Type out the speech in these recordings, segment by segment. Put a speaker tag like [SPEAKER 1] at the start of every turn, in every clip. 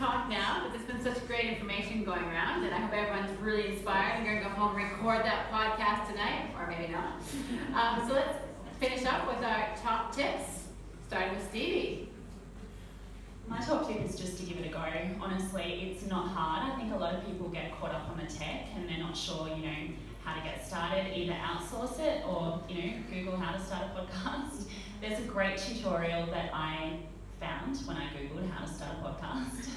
[SPEAKER 1] talk now, but there's been such great information going around, and I hope everyone's really inspired and going to go home and record that podcast tonight, or maybe not. So let's finish up with our top tips, starting with Stevie.
[SPEAKER 2] My top tip is just to give it a go. Honestly, it's not hard. I think a lot of people get caught up on the tech and they're not sure, how to get started. Either outsource it or, Google how to start a podcast. There's a great tutorial that I found when I Googled how to start a podcast.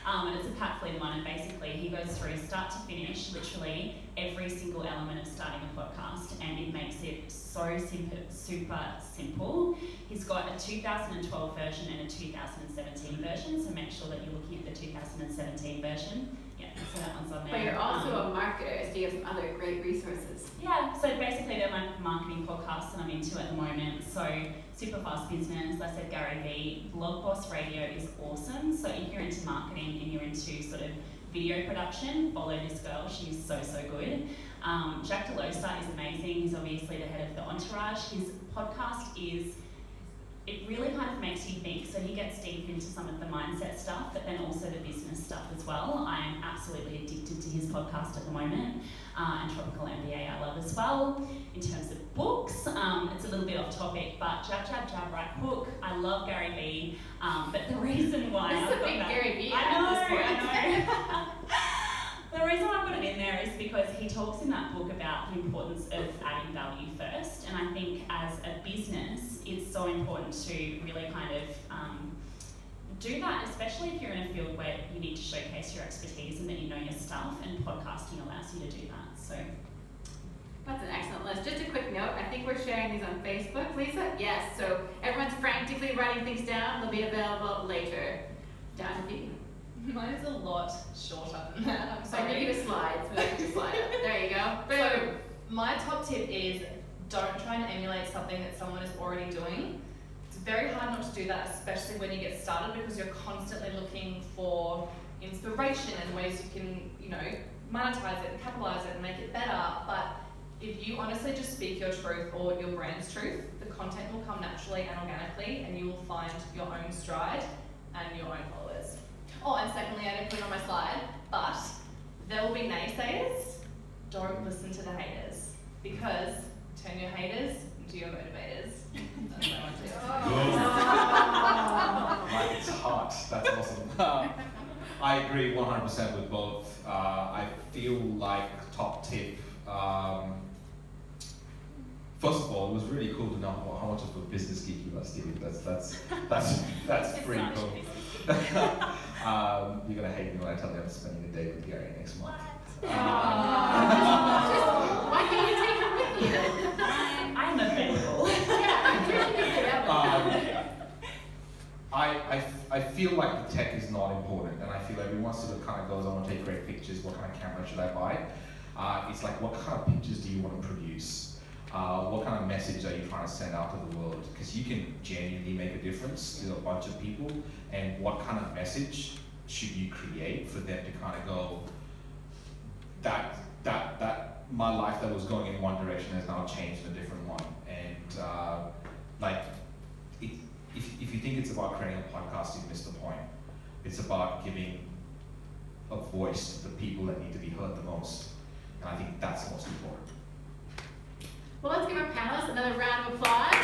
[SPEAKER 2] And it's a Pat Flynn one, and basically he goes through start to finish, literally every single element of starting a podcast, and it makes it so super simple. He's got a 2012 version and a 2017 version, so make sure that you're looking at the 2017 version. Yeah, so that one's on there.
[SPEAKER 1] But you're also a marketer, so you have some other great resources.
[SPEAKER 2] Yeah, so basically they're my marketing podcasts that I'm into at the moment. So Super Fast Business, I said Gary Vee, Blog Boss Radio is awesome. So if you're into marketing and you're into sort of video production, follow this girl, she's so good. Jack DeLosa is amazing, he's obviously the head of the Entourage. His podcast it really kind of makes you think, so he gets deep into some of the mindset stuff, but then also the business stuff as well. I am absolutely addicted to his podcast at the moment, and Tropical MBA I love as well. In terms of books, it's a little bit off topic, but Jab, Right Hook, I love Gary Vee, but the reason why
[SPEAKER 1] This is a big Gary Vee
[SPEAKER 2] I know. The reason I put it in there is because he talks in that book about the importance of adding value first, and I think as a business, it's so important to really kind of do that, especially if you're in a field where you need to showcase your expertise and that you know your stuff, and podcasting allows you to do that. So
[SPEAKER 1] that's an excellent list. Just a quick note, I think we're sharing these on Facebook, Lisa? Yes, so everyone's frantically writing things down. They'll be available later. Down to you.
[SPEAKER 3] Mine's a lot shorter than that, I'm sorry.
[SPEAKER 1] I'll give you a slide, so I can slide up. There you go. Boom.
[SPEAKER 3] So my top tip is don't try and emulate something that someone is already doing. It's very hard not to do that, especially when you get started, because you're constantly looking for inspiration and ways you can, monetize it and capitalize it and make it better. But if you honestly just speak your truth or your brand's truth, the content will come naturally and organically, and you will find your own stride and your own followers. Oh, and secondly, I didn't put it on my slide, but there will be naysayers. Don't listen to the haters, because turn your haters into your motivators. That's what I want to do.
[SPEAKER 4] Like, it's hot. That's awesome. I agree 100% with both. I feel like top tip. First of all, it was really cool to know how much of a business geek you are, Stevie. That's pretty cool. You're gonna hate me when I tell you I'm spending a day with Gary next month.
[SPEAKER 1] Why can't you take her with you?
[SPEAKER 2] I'm available.
[SPEAKER 4] I feel like the tech is not important, and I feel everyone sort of kind of goes, I want to take great pictures, what kind of camera should I buy? It's like, what kind of pictures do you want to produce? What kind of message are you trying to send out to the world? Because you can genuinely make a difference to a bunch of people, and what kind of message should you create for them to kind of go, that my life that was going in one direction has now changed in a different one. And if you think it's about creating a podcast, you've missed the point. It's about giving a voice to the people that need to be heard the most, and I think that's the most important.
[SPEAKER 1] Well, let's give our panelists another round of applause.